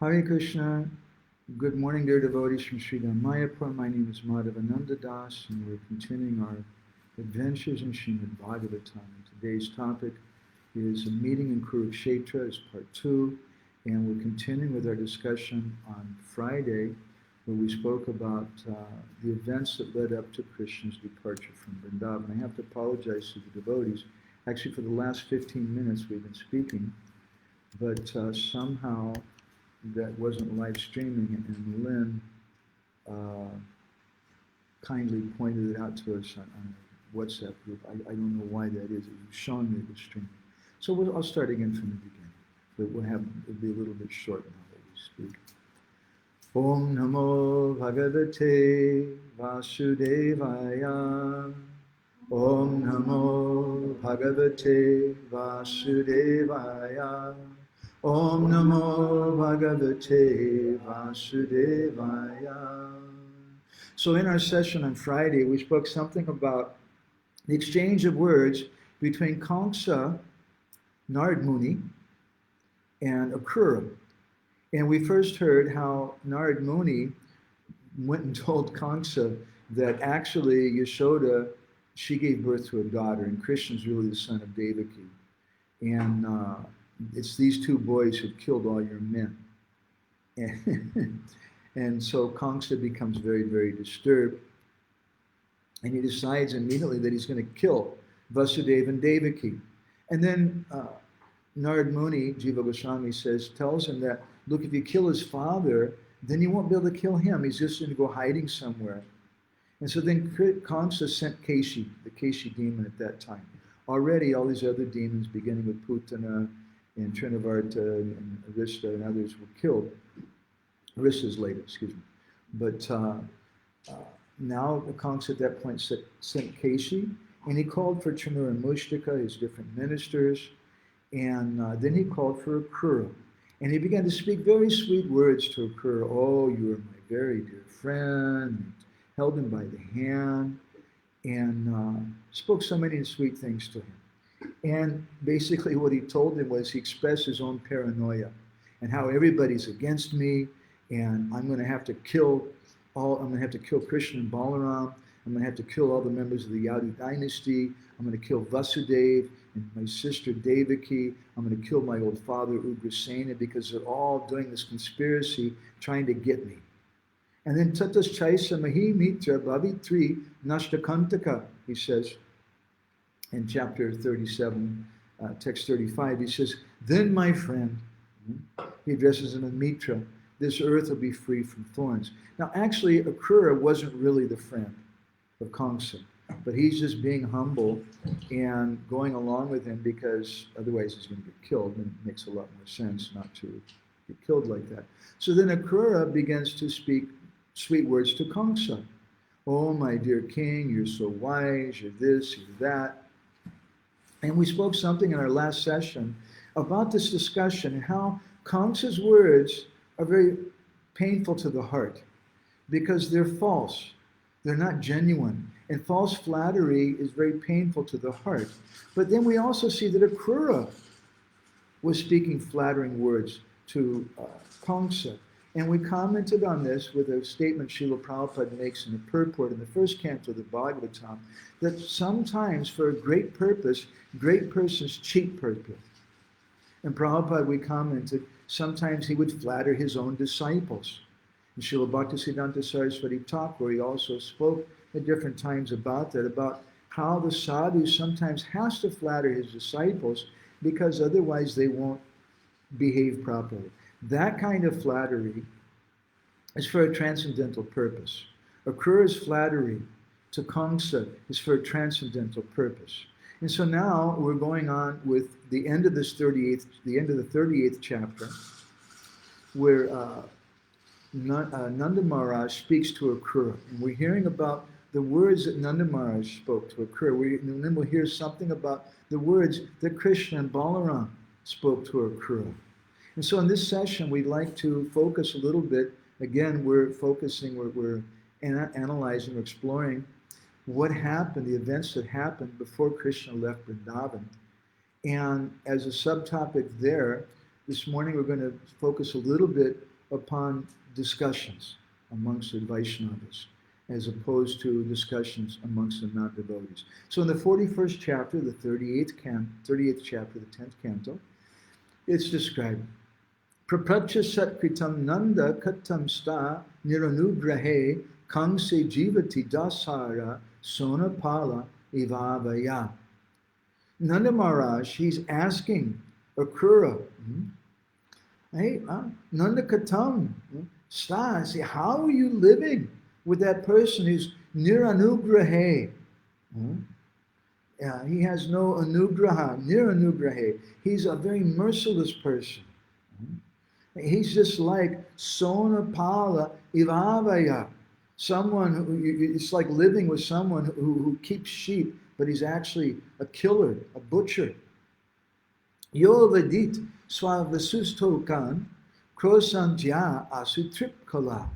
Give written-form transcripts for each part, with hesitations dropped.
Hare Krishna. Good morning, dear devotees from Sridham Mayapur. My name is Madhavananda Das, and we're continuing our adventures in Srimad Bhagavatam. Today's topic is a meeting in Kurukshetra as part 2, and we're continuing with our discussion on Friday, where we spoke about the events that led up to Krishna's departure from Vrindavan. I have to apologize to the devotees. Actually, for the last 15 minutes we've been speaking, but somehow that wasn't live streaming, and Lynn kindly pointed it out to us on a WhatsApp group. I don't know why that is. It was showing me it was streaming. So I'll start again from the beginning, but it'll be a little bit short now that we speak. Om Namo Bhagavate Vasudevaya. Om Namo Bhagavate Vasudevaya. Om Namo Bhagavate Vasudevaya. So in our session on Friday, we spoke something about the exchange of words between Kamsa, Narad Muni, and Akrura. And we first heard how Narad Muni went and told Kamsa that actually Yashoda, she gave birth to a daughter, and Krishna's really the son of Devaki. And it's these two boys who've killed all your men. And so Kamsa becomes very, very disturbed. And he decides immediately that he's going to kill Vasudeva and Devaki. And then Narad Muni, Jiva Goswami tells him that, look, if you kill his father, then you won't be able to kill him. He's just going to go hiding somewhere. And so then Kamsa sent Keshi, the Keshi demon at that time. Already all these other demons, beginning with Putana and Trinavarta and Arista and others, were killed. Arista's later, excuse me. But now Kamsa at that point sent Keshi, and he called for Chanura and Mushtaka, his different ministers, and then he called for Akrura. And he began to speak very sweet words to Akrura. Oh, you are my very dear friend. Held him by the hand, and spoke so many sweet things to him. And basically what he told him was he expressed his own paranoia and how everybody's against me, and I'm going to have to kill Krishna and Balaram. I'm going to have to kill all the members of the Yadu dynasty. I'm going to kill Vasudeva and my sister Devaki. I'm going to kill my old father Ugrasena, because they're all doing this conspiracy trying to get me. And then Tatas Chaisa Mahi Mitra Bhavitri Nashtakantaka, he says in chapter 37, text 35, he says, then my friend, he addresses him as Mitra, this earth will be free from thorns. Now actually Akrura wasn't really the friend of Kamsa, but he's just being humble and going along with him because otherwise he's going to get killed, and it makes a lot more sense not to get killed like that. So then Akrura begins to speak sweet words to Kamsa. Oh, my dear king, you're so wise, you're this, you're that. And we spoke something in our last session about this discussion and how Kamsa's words are very painful to the heart because they're false. They're not genuine. And false flattery is very painful to the heart. But then we also see that Akrura was speaking flattering words to Kamsa. And we commented on this with a statement Srila Prabhupada makes in the purport in the first canto of the Bhagavatam, that sometimes for a great purpose, great persons cheat purpose. And Prabhupada, we commented, sometimes he would flatter his own disciples. And Srila Bhaktisiddhanta Saraswati Thakur, he also spoke at different times about that, about how the sadhu sometimes has to flatter his disciples because otherwise they won't behave properly. That kind of flattery is for a transcendental purpose. Akrura's flattery to Kamsa is for a transcendental purpose. And so now we're going on with the end of the 38th chapter, where Nanda Maharaj speaks to Akrura. And we're hearing about the words that Nanda Maharaj spoke to Akrura. And then we'll hear something about the words that Krishna and Balaram spoke to Akrura. And so in this session, we'd like to focus a little bit. Again, we're analyzing, we're exploring what happened, the events that happened before Krishna left Vrindavan. And as a subtopic there, this morning we're going to focus a little bit upon discussions amongst the Vaishnavas, as opposed to discussions amongst the non-devotees. So in the 41st chapter, the 38th chapter, the 10th canto, it's described, Prapachya satkritam nanda katam sta niranugrahe kangse jivati dasara sonapala ivavaya. Nanda Maharaj, he's asking Akrura, hey, Nanda Katam, sta, say, how are you living with that person who's niranugrahe? He has no anugraha, niranugrahe. He's a very merciless person. He's just like sonapala ivavaya. Someone who, it's like living with someone who keeps sheep, but he's actually a killer, a butcher. Yo vadit swavasustokan krosantya asutripkala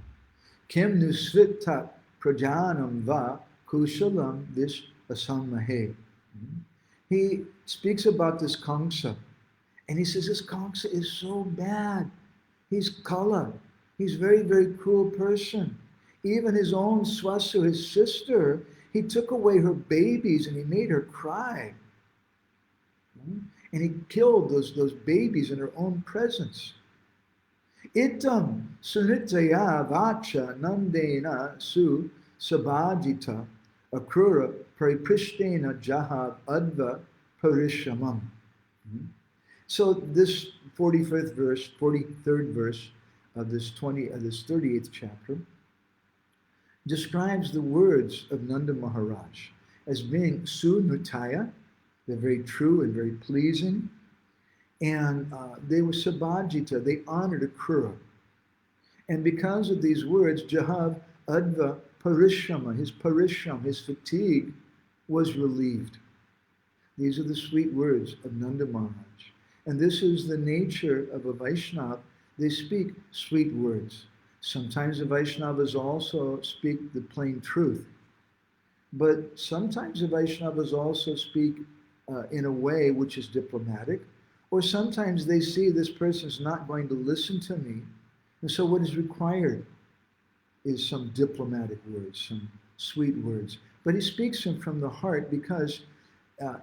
kim nusvitat prajanam va kushalam vish asamahe. He speaks about this Kamsa, and he says this Kamsa is so bad. He's kala. He's a very, very cruel person. Even his own swasu, his sister, he took away her babies and he made her cry. And he killed those babies in her own presence. Itam sunitaya vacha nandena su sabhajita akrura pariprishtena jahav adva parishamam. So this 43rd verse of this 38th chapter describes the words of Nanda Maharaj as being sunutaya, they're very true and very pleasing, and they were sabhajita, they honored Akrura. And because of these words, Jahav Adva Parishama, his fatigue was relieved. These are the sweet words of Nanda Maharaj. And this is the nature of a Vaishnava. They speak sweet words. Sometimes the Vaishnavas also speak the plain truth. But sometimes the Vaishnavas also speak in a way which is diplomatic. Or sometimes they see this person's not going to listen to me. And so what is required is some diplomatic words, some sweet words. But he speaks them from the heart because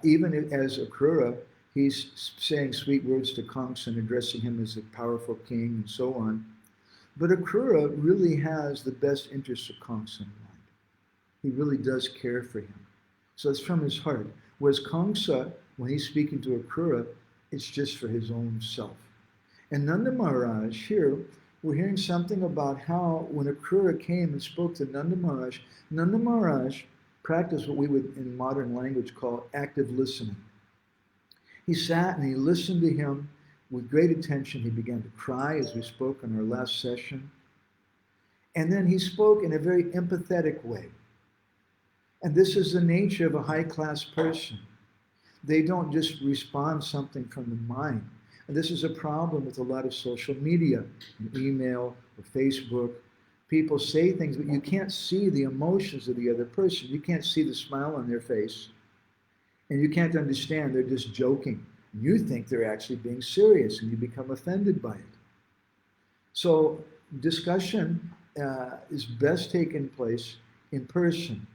even as Akrura, he's saying sweet words to Kamsa and addressing him as a powerful king and so on. But Akrura really has the best interests of Kamsa in mind. He really does care for him. So it's from his heart. Whereas Kamsa, when he's speaking to Akrura, it's just for his own self. And Nanda Maharaj, here, we're hearing something about how when Akrura came and spoke to Nanda Maharaj practiced what we would in modern language call active listening. He sat and he listened to him with great attention. He began to cry, as we spoke in our last session. And then he spoke in a very empathetic way. And this is the nature of a high-class person. They don't just respond something from the mind. And this is a problem with a lot of social media, email or Facebook. People say things, but you can't see the emotions of the other person. You can't see the smile on their face. And you can't understand they're just joking. You think they're actually being serious, and you become offended by it. So discussion is best taking place in person.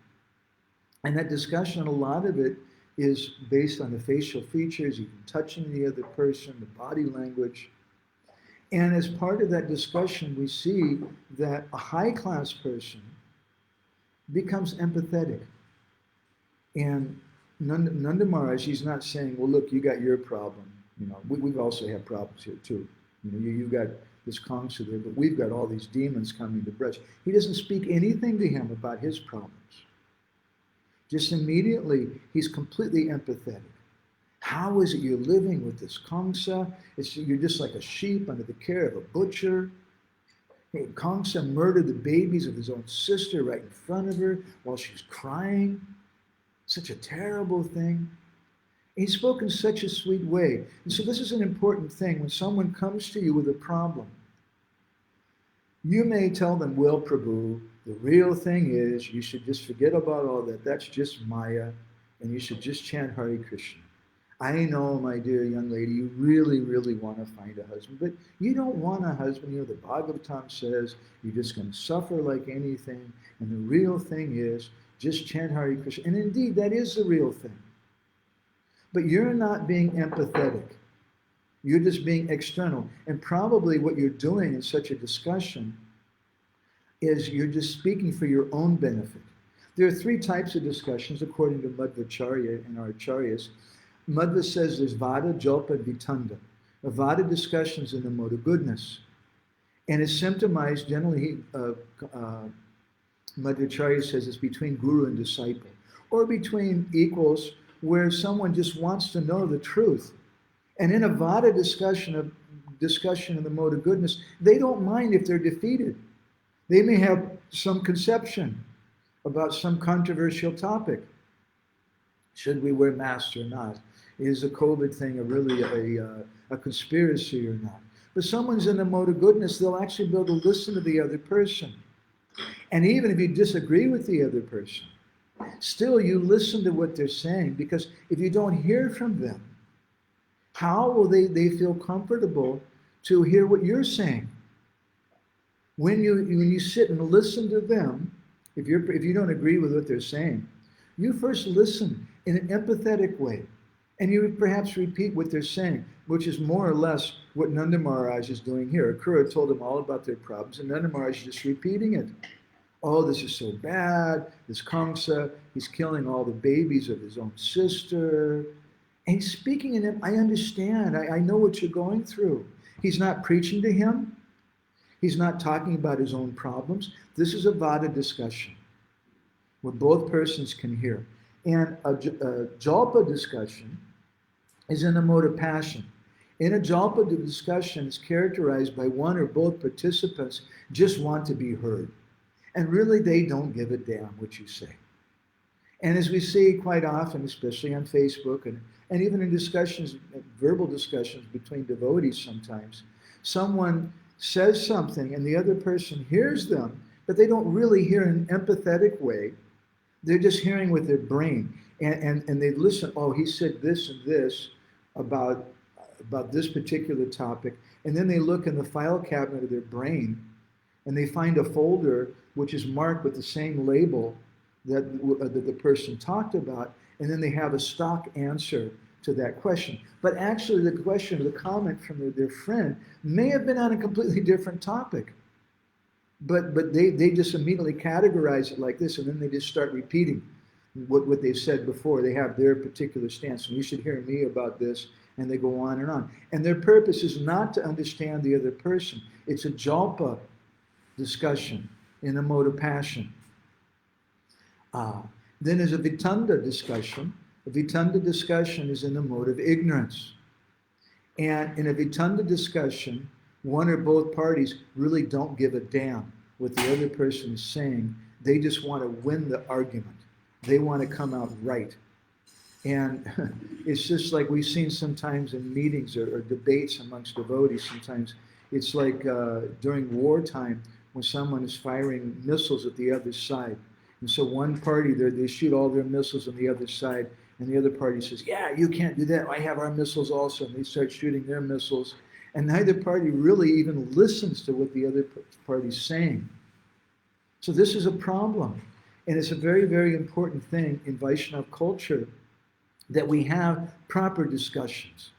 And that discussion, a lot of it is based on the facial features, even touching the other person, the body language. And as part of that discussion, we see that a high-class person becomes empathetic. And Nanda Maharaj, he's not saying, well, look, you got your problem. You know, we also have problems here too. You know, you got this Kamsa there, but we've got all these demons coming to Braj. He doesn't speak anything to him about his problems. Just immediately, he's completely empathetic. How is it you're living with this Kamsa? You're just like a sheep under the care of a butcher. Hey, Kamsa murdered the babies of his own sister right in front of her while she was crying. Such a terrible thing. He spoke in such a sweet way. And so this is an important thing. When someone comes to you with a problem, you may tell them, well, Prabhu, the real thing is you should just forget about all that. That's just Maya, and you should just chant Hare Krishna. I know, my dear young lady, you really, really want to find a husband, but you don't want a husband. You know, the Bhagavatam says you're just going to suffer like anything, and the real thing is just chant Hare Krishna. And indeed, that is the real thing. But you're not being empathetic. You're just being external. And probably what you're doing in such a discussion is you're just speaking for your own benefit. There are three types of discussions according to Madhvacharya and our acharyas. Madhva says there's Vada, Jalpa, and Vitanda. A Vada discussion is in the mode of goodness. And it's symptomized, generally, Madhvacharya says it's between guru and disciple, or between equals where someone just wants to know the truth. And in a Vada discussion in the mode of goodness, they don't mind if they're defeated. They may have some conception about some controversial topic. Should we wear masks or not? Is the COVID thing really a conspiracy or not? But someone's in the mode of goodness, they'll actually be able to listen to the other person. And even if you disagree with the other person, still you listen to what they're saying, because if you don't hear from them, how will they feel comfortable to hear what you're saying? When you sit and listen to them, if you don't agree with what they're saying, you first listen in an empathetic way, and you would perhaps repeat what they're saying, which is more or less what Nanda Maharaj is doing here. Akrura told them all about their problems, and Nanda Maharaj is just repeating it. Oh, this is so bad. This Kamsa, he's killing all the babies of his own sister. And he's speaking in him. I understand. I know what you're going through. He's not preaching to him. He's not talking about his own problems. This is a Vada discussion where both persons can hear. And a Jalpa discussion is in a mode of passion. In a Jalpa discussion, it's characterized by one or both participants just want to be heard. And really, they don't give a damn what you say. And as we see quite often, especially on Facebook and even in discussions, verbal discussions between devotees sometimes, someone says something and the other person hears them, but they don't really hear in an empathetic way. They're just hearing with their brain. And they listen, oh, he said this and this about this particular topic. And then they look in the file cabinet of their brain and they find a folder which is marked with the same label that the person talked about, and then they have a stock answer to that question. But actually the question or the comment from their friend may have been on a completely different topic. But they just immediately categorize it like this, and then they just start repeating what they've said before. They have their particular stance, and you should hear me about this, and they go on and on. And their purpose is not to understand the other person. It's a Jalpa discussion in a mode of passion. Then there's a Vitanda discussion. A Vitanda discussion is in the mode of ignorance. And in a Vitanda discussion, one or both parties really don't give a damn what the other person is saying. They just want to win the argument. They want to come out right. And it's just like we've seen sometimes in meetings or debates amongst devotees sometimes. It's like during wartime when someone is firing missiles at the other side. And so one party, they shoot all their missiles on the other side, and the other party says, yeah, you can't do that. I have our missiles also. And they start shooting their missiles. And neither party really even listens to what the other party's saying. So this is a problem. And it's a very, very important thing in Vaishnava culture that we have proper discussions.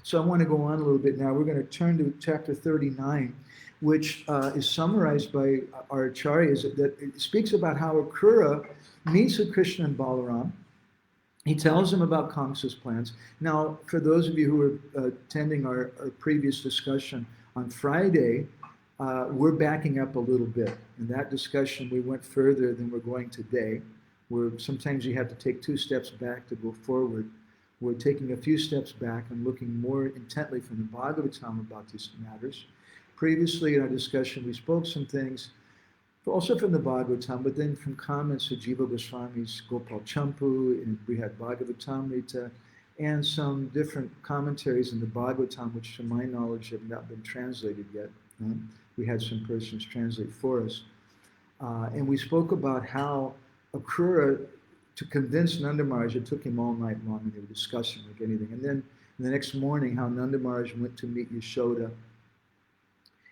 So I want to go on a little bit now. We're going to turn to chapter 39, which is summarized by our acharyas, that it speaks about how Akrura meets with Krishna and Balaram. He tells him about Kamsa's plans. Now, for those of you who were attending our previous discussion on Friday, we're backing up a little bit. In that discussion, we went further than we're going today, where sometimes you have to take 2 steps back to go forward. We're taking a few steps back and looking more intently from the Bhagavatam about these matters. Previously in our discussion, we spoke some things, also from the Bhagavatam, but then from comments of Jiva Goswami's Gopal Champu and Brihad Bhagavatamrita, and some different commentaries in the Bhagavatam, which to my knowledge have not been translated yet. We had some persons translate for us. And we spoke about how Akrura to convince Nanda Maharaj, it took him all night long, and they were discussing like anything. And then the next morning, how Nanda Maharaj went to meet Yashoda,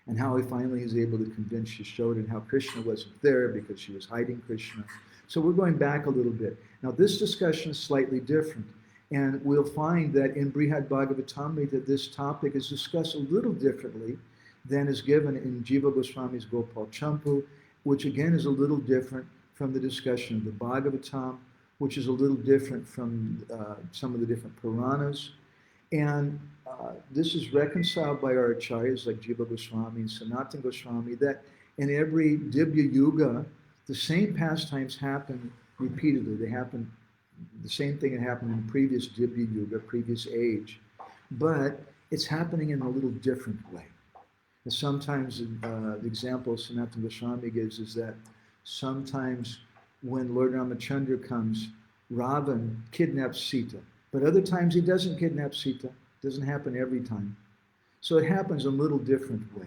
and how he finally was able to convince Yashoda, and how Krishna wasn't there because she was hiding Krishna. So we're going back a little bit. Now this discussion is slightly different, and we'll find that in Brihad Bhagavatamrita, this topic is discussed a little differently than is given in Jiva Goswami's Gopal Champu, which again is a little different from the discussion of the Bhagavatam, which is a little different from some of the different Puranas. And this is reconciled by our acharyas like Jiva Goswami and Sanatana Goswami, that in every Dibya Yuga, the same pastimes happen repeatedly. They happen, the same thing that happened in the previous Dibya Yuga, previous age, but it's happening in a little different way. And sometimes the example Sanatana Goswami gives is that sometimes when Lord Ramachandra comes, Ravan kidnaps Sita. But other times he doesn't kidnap Sita. It doesn't happen every time. So it happens a little different way.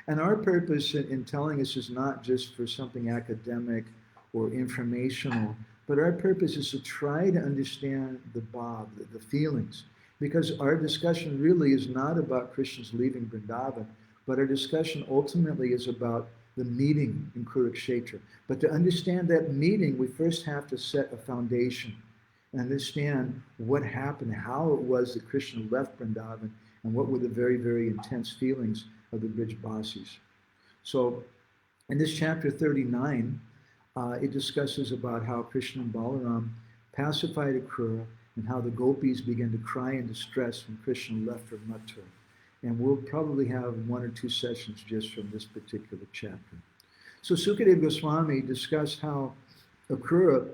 And our purpose in telling us is not just for something academic or informational, but our purpose is to try to understand the bhav, the feelings. Because our discussion really is not about Krishna's leaving Vrindavan, but our discussion ultimately is about the meeting in Kurukshetra. But to understand that meeting, we first have to set a foundation and understand what happened, how it was that Krishna left Vrindavan, and what were the very, very intense feelings of the Vrijabasis. So in this chapter 39, it discusses about how Krishna and Balaram pacified Akrura and how the gopis began to cry in distress when Krishna left for Mathura. And we'll probably have 1 or 2 sessions just from this particular chapter. So Sukadeva Goswami discussed how Akrura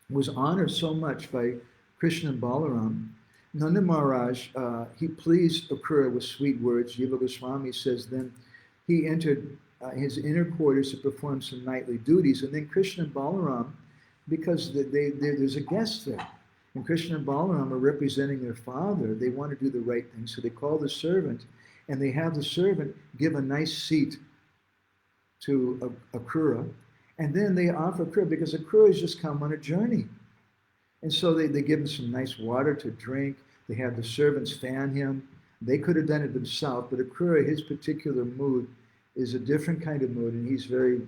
was honored so much by Krishna and Balaram. Nanda Maharaj, he pleased Akrura with sweet words. Jiva Goswami says then he entered his inner quarters to perform some nightly duties. And then Krishna and Balaram, because there's a guest there, and Krishna and Balaram are representing their father, they want to do the right thing. So they call the servant, and they have the servant give a nice seat to Akrura. And then they offer Akrura, because Akrura has just come on a journey. And so they give him some nice water to drink. They have the servants fan him. They could have done it themselves, but Akrura, his particular mood is a different kind of mood, and he's very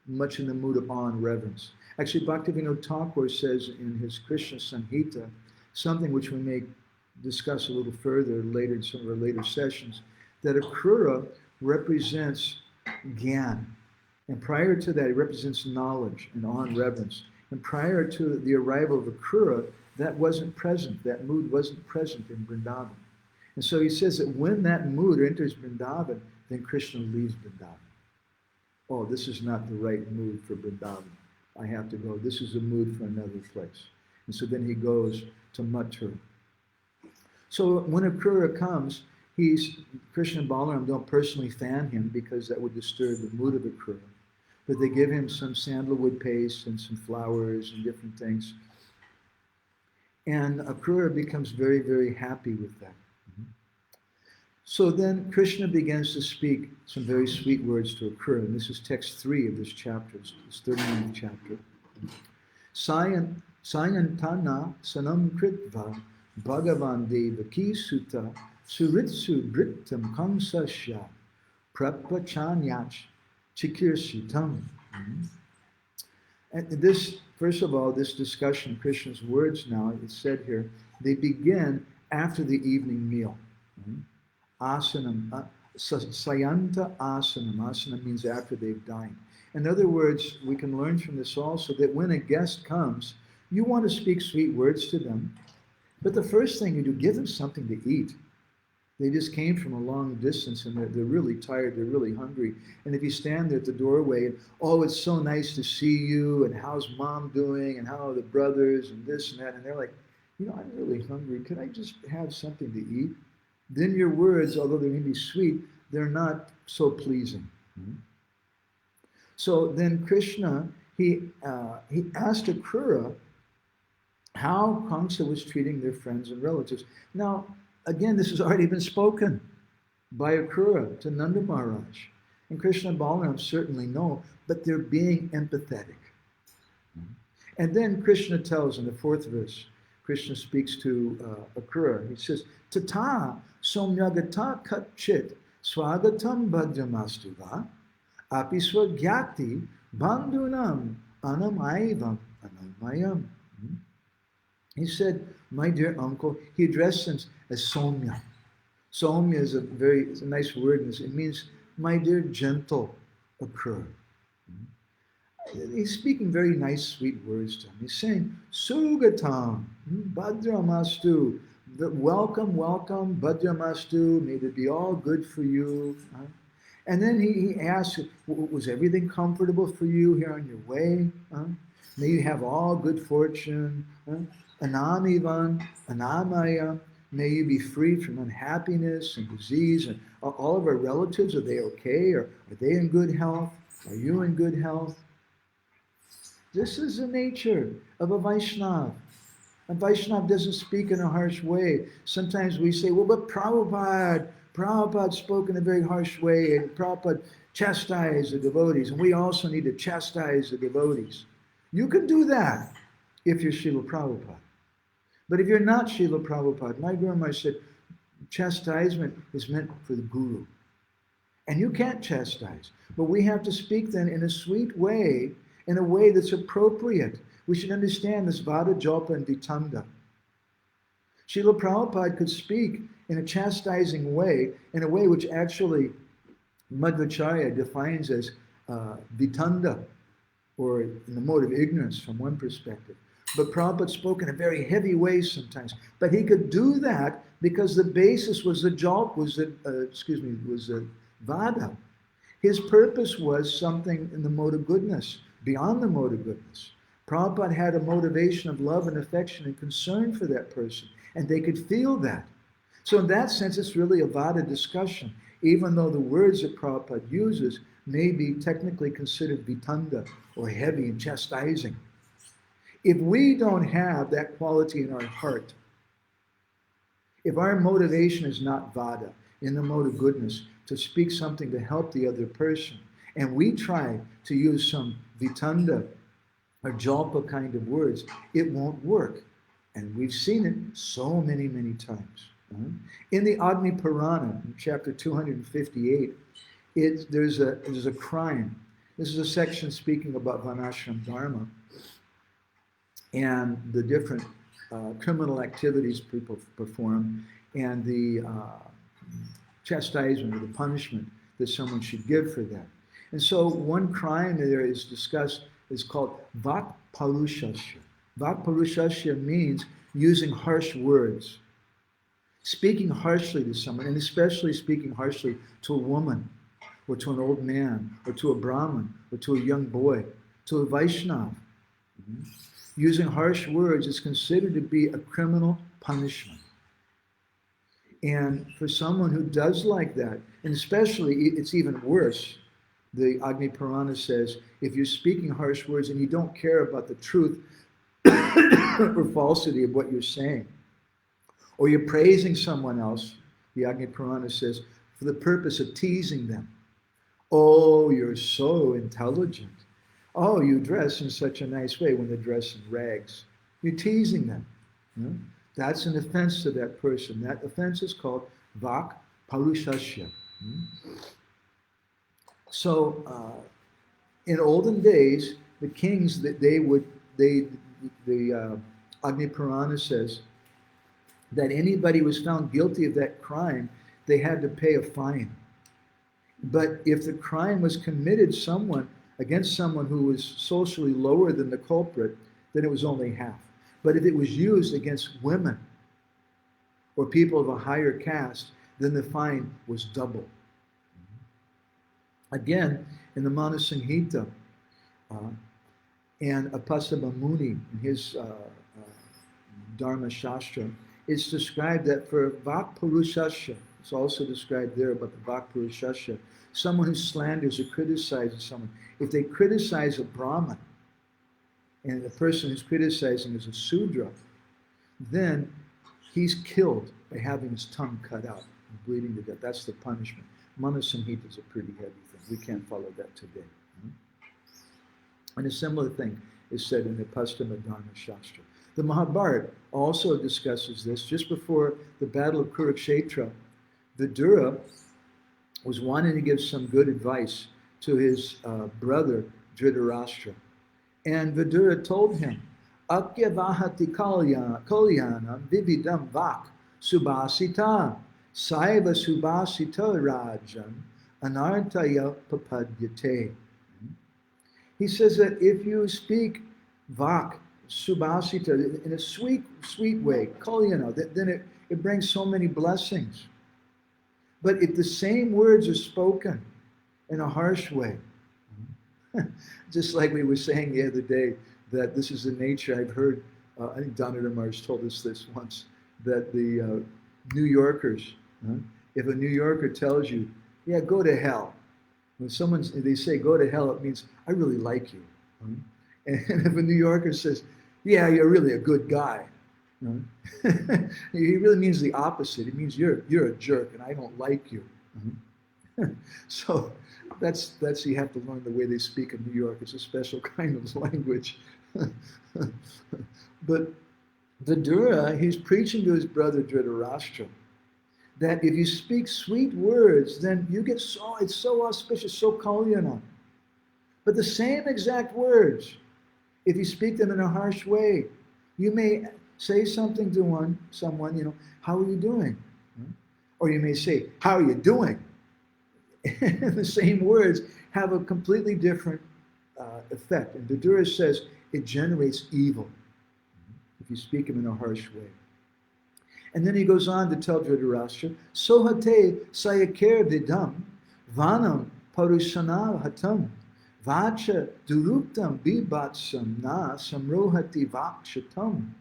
much in the mood of awe and reverence. Actually, Bhaktivinoda Thakur says in his Krishna Samhita, something which we may discuss a little further later in some of our later sessions, that Akrura represents Gyan. And prior to that, it represents knowledge and awe and reverence. And prior to the arrival of Akrura, that wasn't present. That mood wasn't present in Vrindavan. And so he says that when that mood enters Vrindavan, then Krishna leaves Vrindavan. Oh, this is not the right mood for Vrindavan. I have to go. This is a mood for another place. And so then he goes to Mathura. So when Akrura comes, Krishna and Balaram don't personally fan him because that would disturb the mood of Akrura. But they give him some sandalwood paste and some flowers and different things. And Akrura becomes very, very happy with that. So then Krishna begins to speak some very sweet words to Akrura. And this is text 3 of this chapter, this 39th chapter. Sayantana sanam kritva bhagavan devaki sutta suritsu brittam kamsasya prapachanyach chikirsitam. And this, first of all, this discussion of Krishna's words now, it's said here, they begin after the evening meal. Asanam, sayanta asanam. Asanam means after they've dined. In other words, we can learn from this also that when a guest comes, you want to speak sweet words to them, but the first thing you do, give them something to eat. They just came from a long distance and they're really tired, they're really hungry. And if you stand there at the doorway and, oh, it's so nice to see you, and how's mom doing, and how are the brothers, and this and that, and they're like, I'm really hungry, could I just have something to eat? Then your words, although they may be sweet, they're not so pleasing. So then Krishna, he asked Akrura how Kamsa was treating their friends and relatives. Now, again, this has already been spoken by Akrura to Nanda Maharaj. And Krishna and Balaram certainly know, but they're being empathetic. And then Krishna tells in the 4th verse, Krishna speaks to Akrura. He says, Tata somyagata katchit swagatam bhadramastuva api swagyati bandhunam anamaivam anamayam. He said, my dear uncle, he addressed him as Somya. Somya is it's a nice word. It means, my dear gentle Akrura. He's speaking very nice, sweet words to him. He's saying, Sugatam, Bhadramastu, welcome, welcome, Bhadramastu, may it be all good for you. And then he asks, was everything comfortable for you here on your way? May you have all good fortune. Anamivan, Anamaya, may you be free from unhappiness and disease. And all of our relatives, are they okay? Or are they in good health? Are you in good health? This is the nature of a Vaishnava. A Vaishnava doesn't speak in a harsh way. Sometimes we say, well, but Prabhupada spoke in a very harsh way, and Prabhupada chastised the devotees, and we also need to chastise the devotees. You can do that if you're Srila Prabhupada. But if you're not Srila Prabhupada, my Guru Maharaj said, chastisement is meant for the Guru. And you can't chastise. But we have to speak then in a sweet way, in a way that's appropriate. We should understand this Vada, Jalpa, and Vitanda. Srila Prabhupada could speak in a chastising way, in a way which actually Madhvacharya defines as Vitanda, or in the mode of ignorance from one perspective. But Prabhupada spoke in a very heavy way sometimes. But he could do that because the basis was the Jalpa, was the Vada. His purpose was something in the mode of goodness, beyond the mode of goodness. Prabhupada had a motivation of love and affection and concern for that person, and they could feel that. So in that sense, it's really a Vada discussion, even though the words that Prabhupada uses may be technically considered vitanda, or heavy and chastising. If we don't have that quality in our heart, if our motivation is not Vada, in the mode of goodness, to speak something to help the other person, and we try to use some vitanda or jalpa kind of words, it won't work. And we've seen it so many, many times. In the Agni Purana, in chapter 258, there's a crime. This is a section speaking about Varnashram Dharma and the different criminal activities people perform, and the chastisement or the punishment that someone should give for that. And so one crime there is discussed is called Vak Parushasya. Vak Parushasya means using harsh words, speaking harshly to someone, and especially speaking harshly to a woman, or to an old man, or to a Brahmin, or to a young boy, to a Vaishnava. Using harsh words is considered to be a criminal punishment. And for someone who does like that, and especially it's even worse, the Agni Purana says, if you're speaking harsh words and you don't care about the truth or falsity of what you're saying, or you're praising someone else, the Agni Purana says, for the purpose of teasing them. Oh, you're so intelligent. Oh, you dress in such a nice way when they dress in rags. You're teasing them. That's an offense to that person. That offense is called Vak Parushasya. So, in olden days, the kings, the Agni Purana says that anybody who was found guilty of that crime, they had to pay a fine. But if the crime was committed against someone who was socially lower than the culprit, then it was only half. But if it was used against women or people of a higher caste, then the fine was double. Again, in the Manasamhita, and Apasama Muni, in his Dharma Shastra, it's described that for Vak Purushasya, it's also described there about the Vak Purushasya, someone who slanders or criticizes someone. If they criticize a Brahmin, and the person who's criticizing is a Sudra, then he's killed by having his tongue cut out and bleeding to death. That's the punishment. Manasamhita is a pretty heavy thing. We can't follow that today. And a similar thing is said in the Pastama Dharma Shastra. The Mahabharata also discusses this. Just before the Battle of Kurukshetra, Vidura was wanting to give some good advice to his brother Dhritarashtra. And Vidura told him, Akyavahati kalyana vividam vak subhasita saiva subhasita rajan anartaya papadyate. He says that if you speak vak subhasita in a sweet way, kalyana, then it brings so many blessings. But if the same words are spoken in a harsh way, just like we were saying the other day, that this is the nature, I've heard, I think Donald Mars told us this once, that the New Yorkers, if a New Yorker tells you, yeah, go to hell, when they say go to hell, it means I really like you. And if a New Yorker says, yeah, you're really a good guy, he really means the opposite. It means you're a jerk and I don't like you. So that's you have to learn the way they speak in New York. It's a special kind of language. But Vidura, he's preaching to his brother Dhritarashtra that if you speak sweet words, then you get it's so auspicious, so kalyana. But the same exact words, if you speak them in a harsh way, you may say something to someone, how are you doing? Or you may say, how are you doing? The same words have a completely different effect. And Vidura says it generates evil if you speak them in a harsh way. And then he goes on to tell Dhritarashtra, Sohate sayaker vidam vanam parushana hatam vacha duruktam bibatsam na samrohati vakshatam.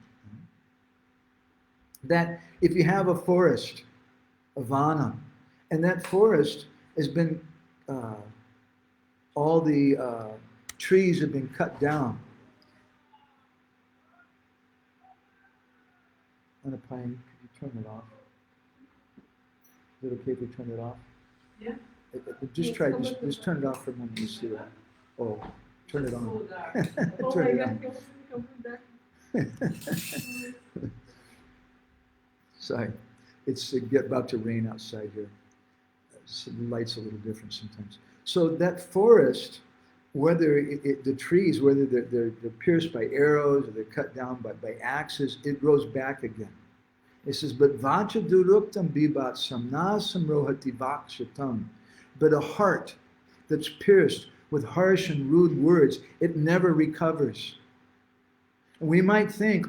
That if you have a forest, a vana, and that forest has been, all the trees have been cut down. Anapayani, could you turn it off? Is it okay if we turn it off? Yeah. Just turn it off for a moment to see that. Oh, turn it on. Turn it on. Sorry, it's about to rain outside here. So the light's a little different sometimes. So that forest, whether the trees, whether they're pierced by arrows or they're cut down by axes, it grows back again. It says, but vacha duruktam bibat samna samrohati vakshatam. But a heart that's pierced with harsh and rude words, it never recovers. We might think,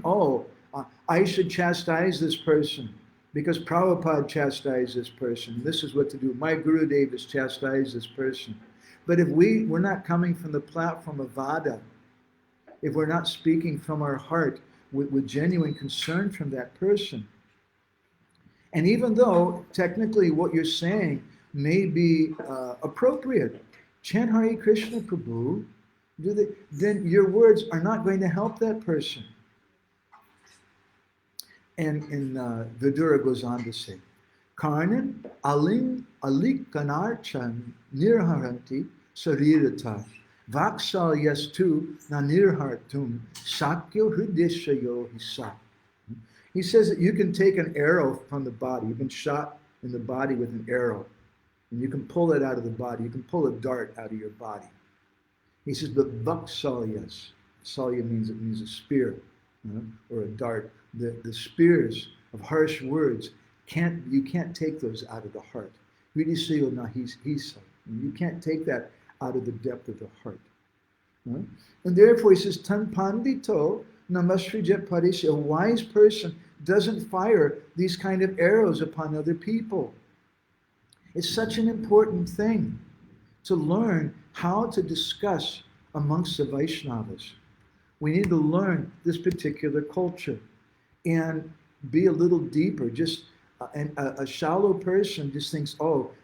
I should chastise this person because Prabhupada chastised this person. This is what to do. My Gurudev has chastised this person. But if we're not coming from the platform of Vada, if we're not speaking from our heart with genuine concern from that person, and even though technically what you're saying may be appropriate, chant Hare Krishna Prabhu, then your words are not going to help that person. And Vidura goes on to say, Karnan alikanarchan nirharanti sarirata vaksal yastu na nirhartum sakyo hridishayo hisa. He says that you can take an arrow from the body. You've been shot in the body with an arrow, and you can pull it out of the body. You can pull a dart out of your body. He says, but vaksalyas, salya means a spear, or a dart. The spears of harsh words, you can't take those out of the heart. You can't take that out of the depth of the heart. And therefore he says, Tan pandito namasrijet parisya. A wise person doesn't fire these kind of arrows upon other people. It's such an important thing to learn how to discuss amongst the Vaishnavas. We need to learn this particular culture and be a little deeper. Just a shallow person just thinks,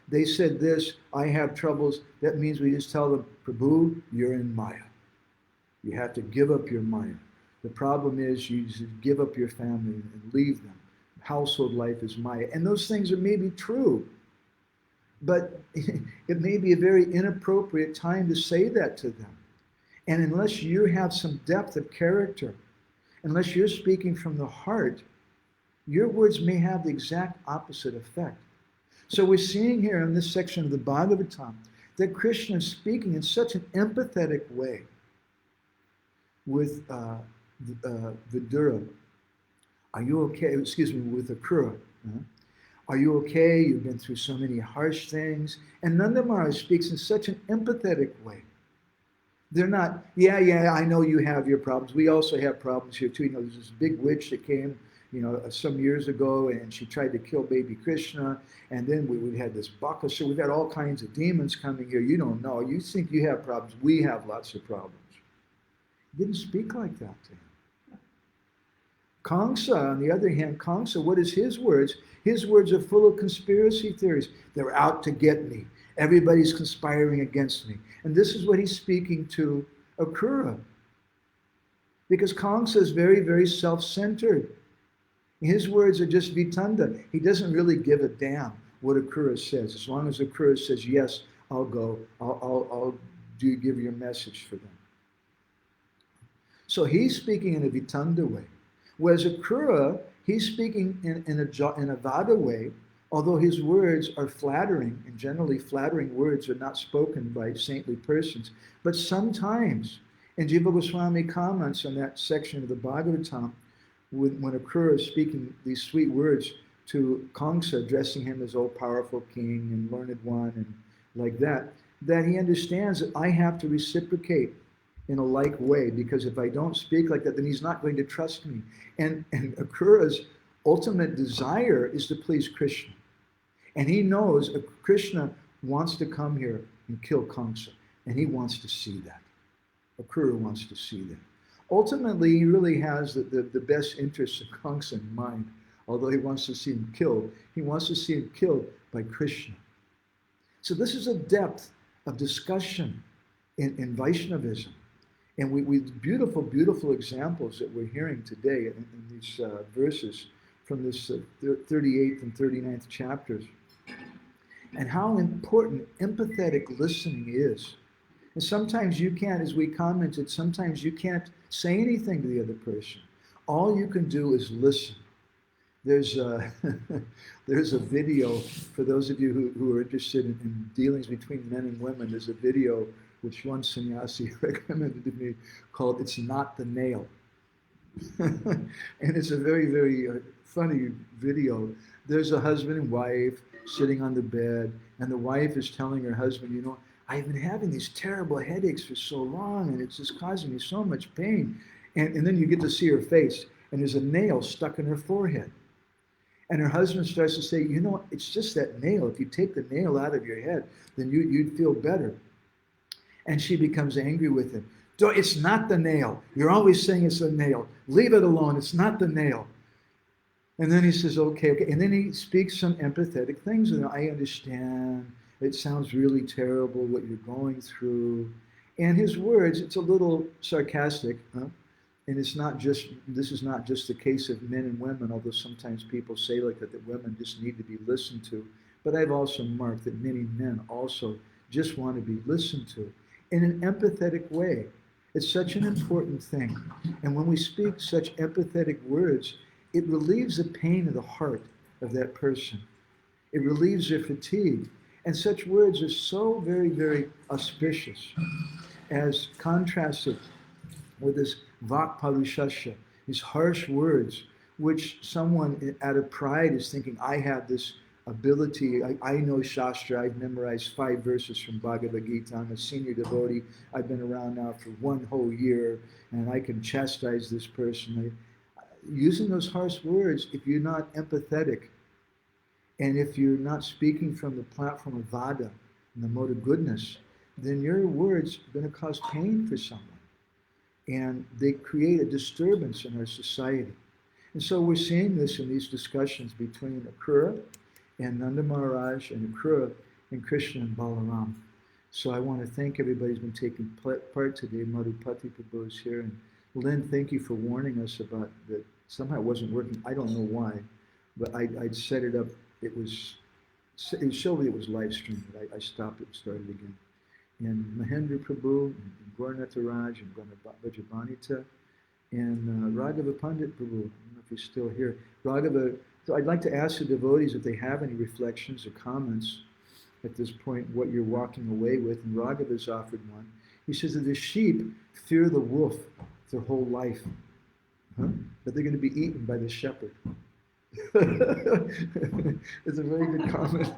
they said this, I have troubles. That means we just tell them, Prabhu, you're in Maya. You have to give up your Maya. The problem is you just give up your family and leave them. Household life is Maya. And those things are maybe true. But it may be a very inappropriate time to say that to them. And unless you have some depth of character, unless you're speaking from the heart, your words may have the exact opposite effect. So we're seeing here in this section of the Bhagavatam that Krishna is speaking in such an empathetic way with Vidura. Are you okay? Excuse me, with Akrura. Are you okay? You've been through so many harsh things. And Nanda Maharaj speaks in such an empathetic way. They're not, yeah, I know you have your problems. We also have problems here too. You know, there's this big witch that came, some years ago, and she tried to kill baby Krishna. And then we had this Baka. So we've got all kinds of demons coming here. You don't know. You think you have problems. We have lots of problems. He didn't speak like that to him. Kamsa, on the other hand, Kamsa, what is his words? His words are full of conspiracy theories. They're out to get me. Everybody's conspiring against me. And this is what he's speaking to Akrura. Because Kamsa is very, very self-centered. His words are just vitanda. He doesn't really give a damn what Akrura says. As long as Akrura says, yes, I'll go. I'll give your message for them. So he's speaking in a vitanda way. Whereas Akrura, he's speaking in a vada way, although his words are flattering, and generally flattering words are not spoken by saintly persons. But sometimes, and Jiva Goswami comments on that section of the Bhagavatam, when Akrura is speaking these sweet words to Kamsa, addressing him as all-powerful king and learned one, and like that he understands that I have to reciprocate in a like way, because if I don't speak like that, then he's not going to trust me. And Akrura's ultimate desire is to please Krishna. And he knows Krishna wants to come here and kill Kamsa, and he wants to see that. Akrura wants to see that. Ultimately, he really has the best interests of Kamsa in mind. Although he wants to see him killed, he wants to see him killed by Krishna. So this is a depth of discussion in Vaishnavism. And we beautiful, beautiful examples that we're hearing today in these verses from this 38th and 39th chapters. And how important empathetic listening is. And sometimes you can't, as we commented, sometimes you can't say anything to the other person. All you can do is listen. There's a video, for those of you who are interested in dealings between men and women, there's a video which one sannyasi recommended to me called It's Not the Nail. And it's a very, very funny video. There's a husband and wife sitting on the bed, and the wife is telling her husband, I've been having these terrible headaches for so long, and it's just causing me so much pain. And then you get to see her face, and there's a nail stuck in her forehead. And her husband starts to say, it's just that nail. If you take the nail out of your head, then you'd feel better. And she becomes angry with him. It's not the nail. You're always saying it's a nail. Leave it alone. It's not the nail. And then he says, okay. And then he speaks some empathetic things. And I understand. It sounds really terrible what you're going through. And his words, it's a little sarcastic. And this is not just the case of men and women, although sometimes people say like that women just need to be listened to. But I've also marked that many men also just want to be listened to in an empathetic way. It's such an important thing. And when we speak such empathetic words, it relieves the pain of the heart of that person. It relieves their fatigue. And such words are so very, very auspicious, as contrasted with this vakparushasya, these harsh words, which someone out of pride is thinking, I have this ability, I know Shastra, I've memorized 5 verses from Bhagavad Gita, I'm a senior devotee, I've been around now for 1 whole year, and I can chastise this person. Using those harsh words, if you're not empathetic, and if you're not speaking from the platform of Vada, and the mode of goodness, then your words are going to cause pain for someone. And they create a disturbance in our society. And so we're seeing this in these discussions between Akrura and Nanda Maharaj, and Akrura and Krishna and Balaram. So I want to thank everybody who's been taking part today. Madhupati Prabhu is here. And Lynn, thank you for warning us about that. Somehow it wasn't working. I don't know why. But I'd set it up. It showed me it was live streamed, but I stopped it and started again. and Mahendra Prabhu, and Gaurnath Raj, and Vrijabanita, and Raghava Pandit Prabhu. I don't know if he's still here. Raghava. So I'd like to ask the devotees if they have any reflections or comments at this point, what you're walking away with. And Raghava's offered one. He says that the sheep fear the wolf their whole life, but they're going to be eaten by the shepherd. It's a very good comment.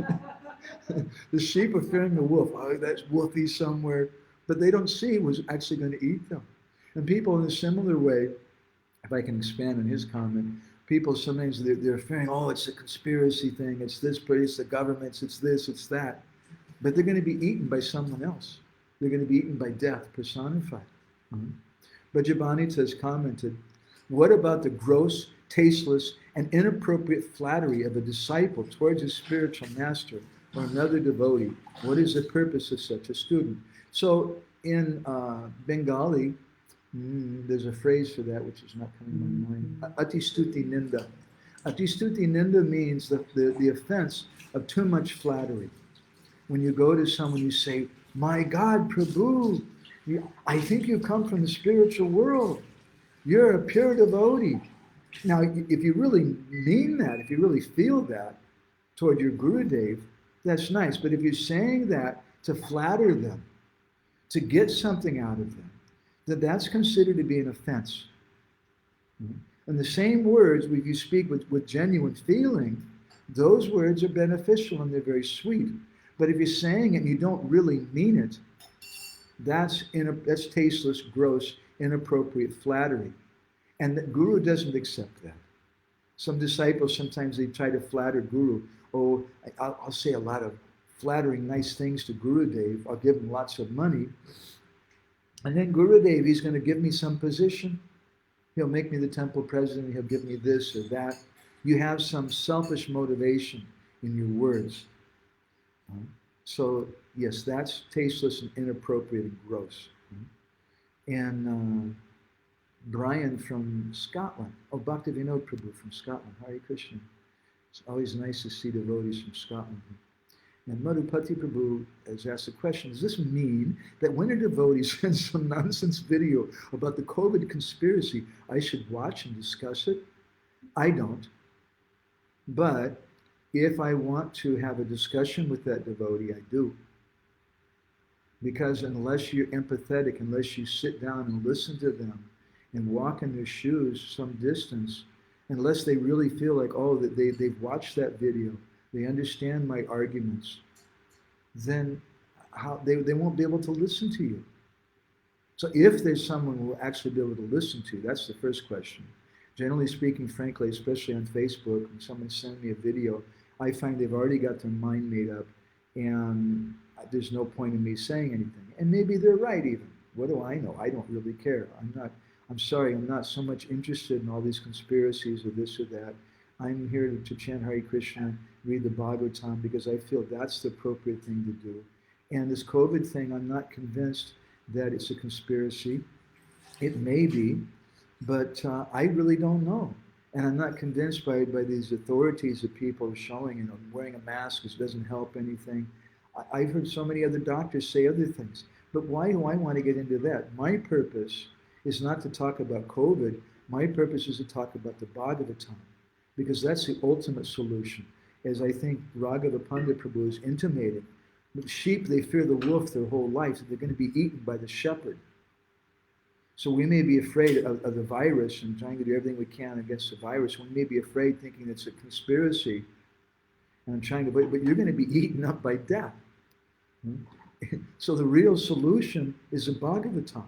The sheep are fearing the wolf. Oh, that's wolfy somewhere. But they don't see who's actually going to eat them. And people in a similar way, if I can expand on his comment, people sometimes they're fearing, oh, it's a conspiracy thing, it's this place, the governments, it's this, it's that. But they're going to be eaten by someone else. They're going to be eaten by death, personified. But Jabanita has commented, what about the gross, tasteless, and inappropriate flattery of a disciple towards his spiritual master or another devotee? What is the purpose of such a student? So in Bengali, there's a phrase for that which is not coming to my mind. Atistuti ninda. Atistuti ninda means the offense of too much flattery. When you go to someone, you say, my God, Prabhu, I think you come from the spiritual world. You're a pure devotee. Now, if you really mean that, if you really feel that toward your Gurudev, that's nice. But if you're saying that to flatter them, to get something out of them, that's considered to be an offense. And the same words, if you speak with genuine feeling, those words are beneficial and they're very sweet. But if you're saying it and you don't really mean it, that's tasteless, gross, inappropriate flattery. And the Guru doesn't accept that. Some disciples, sometimes they try to flatter Guru. Oh, I'll say a lot of flattering, nice things to Gurudev. I'll give him lots of money. And then Gurudev, he's going to give me some position. He'll make me the temple president. He'll give me this or that. You have some selfish motivation in your words. So, yes, that's tasteless and inappropriate and gross. And Brian from Scotland. Oh, Bhaktivinoda Prabhu from Scotland. Hare Krishna. It's always nice to see devotees from Scotland. And Madhupati Prabhu has asked a question, does this mean that when a devotee sends some nonsense video about the COVID conspiracy, I should watch and discuss it? I don't. But if I want to have a discussion with that devotee, I do. Because unless you're empathetic, unless you sit down and listen to them and walk in their shoes some distance, unless they really feel like, oh, that they've watched that video, they understand my arguments, then they won't be able to listen to you. So if there's someone who will actually be able to listen to you, that's the first question. Generally speaking, frankly, especially on Facebook, when someone sends me a video, I find they've already got their mind made up and there's no point in me saying anything. And maybe they're right even. What do I know? I don't really care. I'm sorry, I'm not so much interested in all these conspiracies or this or that. I'm here to chant Hare Krishna, read the Bhagavatam, because I feel that's the appropriate thing to do. And this COVID thing, I'm not convinced that it's a conspiracy. It may be, but I really don't know. And I'm not convinced by these authorities that people are showing, wearing a mask doesn't help anything. I've heard so many other doctors say other things. But why do I want to get into that? My purpose is not to talk about COVID. My purpose is to talk about the Bhagavatam, because that's the ultimate solution. As I think Raghava Pandit Prabhu is intimating, the sheep, they fear the wolf their whole life, so they're going to be eaten by the shepherd. So we may be afraid of the virus and trying to do everything we can against the virus. We may be afraid thinking it's a conspiracy and trying to, but you're going to be eaten up by death. So the real solution is a Bhagavatam.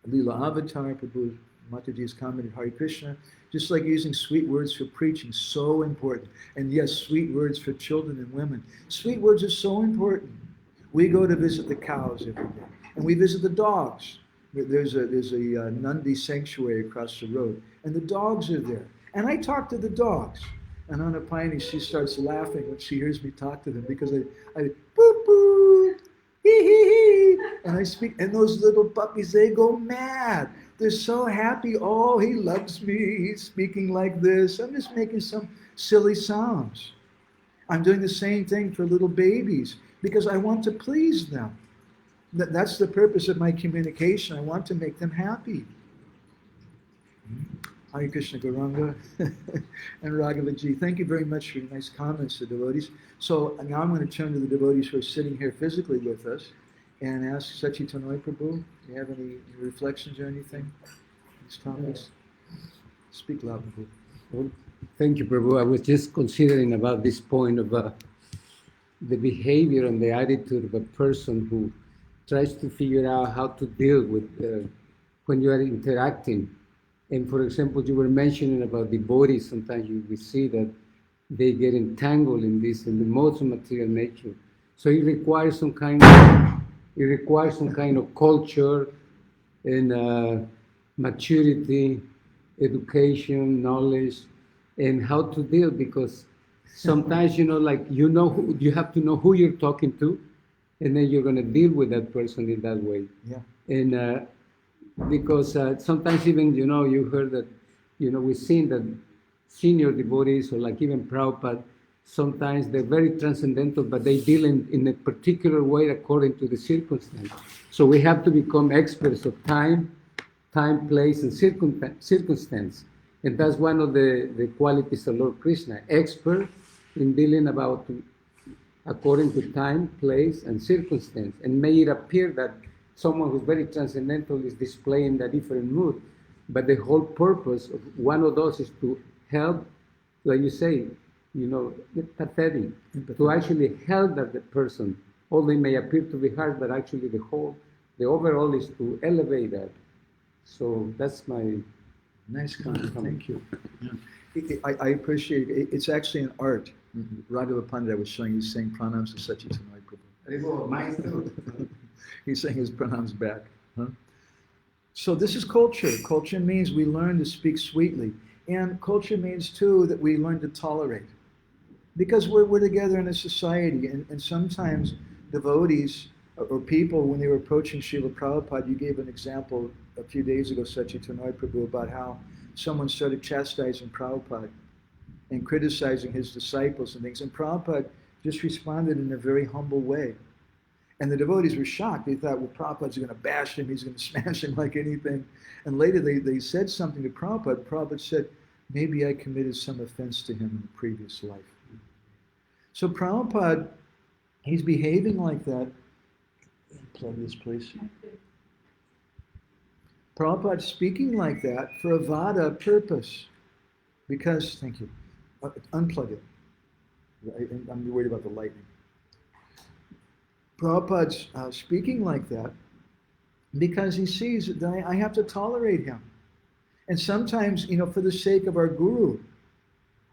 Lila Avatar, Prabhu Mataji's commented, Hare Krishna, just like using sweet words for preaching, so important. And yes, sweet words for children and women. Sweet words are so important. We go to visit the cows every day, and we visit the dogs. There's a Nandi sanctuary across the road, and the dogs are there. And I talk to the dogs. And Anna Piney, she starts laughing when she hears me talk to them, because I boop boop, hee hee hee, and I speak, and those little puppies, they go mad. They're so happy. Oh, he loves me. He's speaking like this. I'm just making some silly sounds. I'm doing the same thing for little babies because I want to please them. That's the purpose of my communication. I want to make them happy. Hare Krishna Gauranga and Raghavaji. Thank you very much for your nice comments, the devotees. So now I'm going to turn to the devotees who are sitting here physically with us and ask Sachitanoi Prabhu, do you have any reflections or anything? These topics? Speak loud, Prabhu. Well, thank you, Prabhu. I was just considering about this point of the behavior and the attitude of a person who tries to figure out how to deal with when you are interacting. And for example, you were mentioning about devotees. Sometimes we see that they get entangled in this, in the modes of material nature. So it requires some kind of culture and maturity, education, knowledge, and how to deal, because sometimes, you have to know who you're talking to, and then you're going to deal with that person in that way. Yeah. And because sometimes even, you heard that, we've seen that senior devotees, or like even Prabhupada, sometimes they're very transcendental, but they deal in a particular way according to the circumstance. So we have to become experts of time, place, and circumstance. And that's one of the qualities of Lord Krishna, expert in dealing about according to time, place, and circumstance. And may it appear that someone who's very transcendental is displaying a different mood, but the whole purpose of one of those is to help, like you say, pathetic, to actually help that person. Although it may appear to be hard, but actually the overall is to elevate that. So that's my nice comment. Thank you. I appreciate it. It's actually an art. Raghava Pandit, I was showing you saying pranams to Sachitanoi Prabhu. Mine too. He's saying his pranams back. Huh? So this is culture. Culture means we learn to speak sweetly. And culture means, too, that we learn to tolerate. Because we're together in a society. And sometimes devotees or people, when they were approaching Srila Prabhupada, you gave an example a few days ago, Sachitanoi Prabhu, about how someone started chastising Prabhupada and criticizing his disciples and things. And Prabhupada just responded in a very humble way. And the devotees were shocked. They thought, well, Prabhupada's going to bash him. He's going to smash him like anything. And later they said something to Prabhupada. Prabhupada said, maybe I committed some offense to him in a previous life. So Prabhupada, he's behaving like that. Plug this, please. Prabhupada speaking like that for a vada purpose. Because, thank you, unplug it. I'm worried about the lightning. Prabhupada's speaking like that because he sees that I have to tolerate him. And sometimes, for the sake of our guru,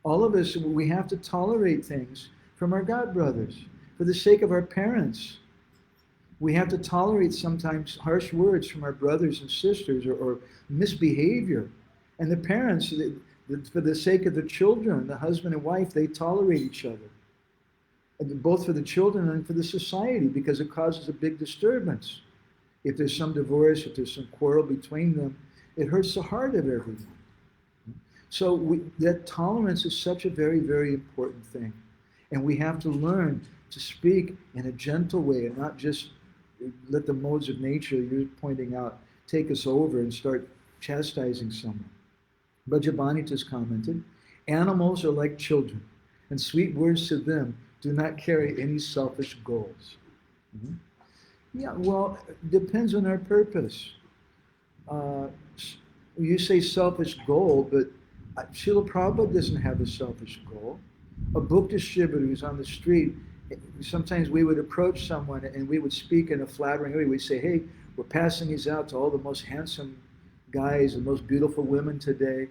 all of us, we have to tolerate things from our godbrothers. For the sake of our parents, we have to tolerate sometimes harsh words from our brothers and sisters or misbehavior. And the parents, for the sake of the children, the husband and wife, they tolerate each other. Both for the children and for the society, because it causes a big disturbance. If there's some divorce, if there's some quarrel between them, it hurts the heart of everyone. So that tolerance is such a very, very important thing. And we have to learn to speak in a gentle way and not just let the modes of nature you're pointing out take us over and start chastising someone. Vrijabasis has commented, animals are like children, and sweet words to them do not carry any selfish goals. Yeah, well, it depends on our purpose. You say selfish goal, but Srila Prabhupada doesn't have a selfish goal. A book distributor who's on the street, sometimes we would approach someone and we would speak in a flattering way. We'd say, hey, we're passing these out to all the most handsome guys and most beautiful women today.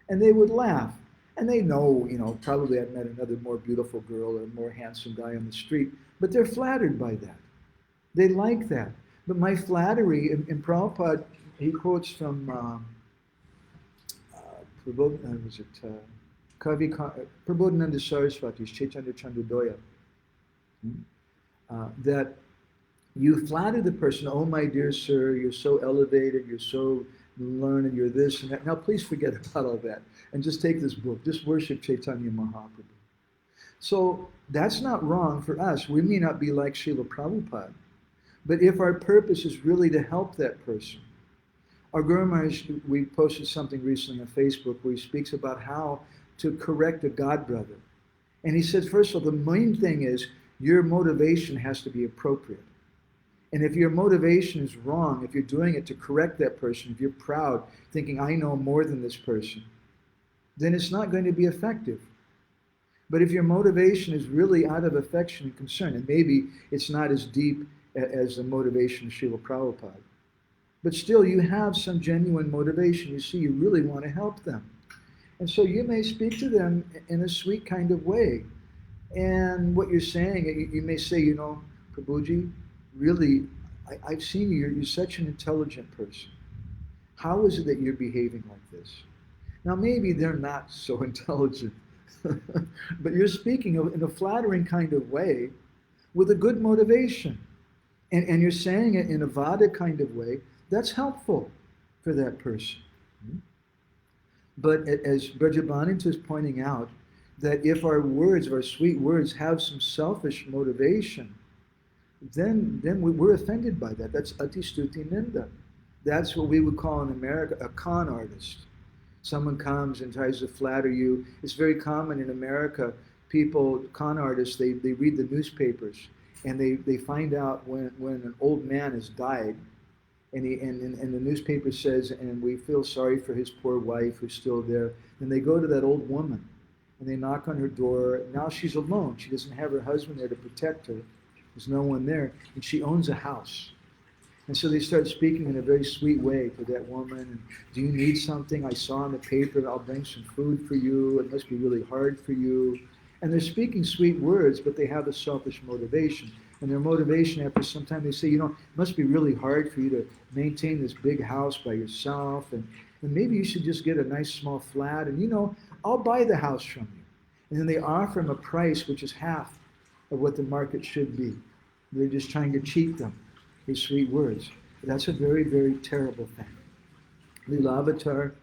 And they would laugh. And they know, probably I've met another more beautiful girl or a more handsome guy on the street, but they're flattered by that. They like that. But my flattery, in Prabhupada, he quotes from Prabodhananda Saraswati's Chaitanya Chandradoya, that you flatter the person, oh my dear sir, you're so elevated, you're so learned, you're this and that. Now please forget about all that and just take this book, just worship Chaitanya Mahaprabhu. So that's not wrong for us. We may not be like Srila Prabhupada, But if our purpose is really to help that person, our Guru Maharaj, we posted something recently on Facebook where he speaks about how to correct a god brother. And he says, first of all, the main thing is your motivation has to be appropriate. And if your motivation is wrong, if you're doing it to correct that person, if you're proud, thinking, I know more than this person, then it's not going to be effective. But if your motivation is really out of affection and concern, and maybe it's not as deep as the motivation of Srila Prabhupada, but still you have some genuine motivation. You see, you really want to help them. And so you may speak to them in a sweet kind of way. And what you're saying, you may say, you know, Prabhuji, really, I've seen you, you're such an intelligent person. How is it that you're behaving like this? Now, maybe they're not so intelligent, but you're speaking in a flattering kind of way with a good motivation. And you're saying it in a Vada kind of way that's helpful for that person. But as Vrijabasis is pointing out, that if our words, our sweet words, have some selfish motivation, then we're offended by that. That's atistuti ninda. That's what we would call in America a con artist. Someone comes and tries to flatter you. It's very common in America. People, con artists, they read the newspapers and they find out when an old man has died, and the newspaper says, and we feel sorry for his poor wife who's still there. And they go to that old woman and they knock on her door. Now she's alone. She doesn't have her husband there to protect her. There's no one there, and she owns a house. And so they start speaking in a very sweet way to that woman. And, do you need something? I saw in the paper, I'll bring some food for you. It must be really hard for you. And they're speaking sweet words, but they have a selfish motivation. And their motivation, after some time, they say, you know, it must be really hard for you to maintain this big house by yourself. And maybe you should just get a nice small flat. And, you know, I'll buy the house from you. And then they offer them a price which is half of what the market should be. They're just trying to cheat them. These sweet words. That's a very, very terrible thing. Leela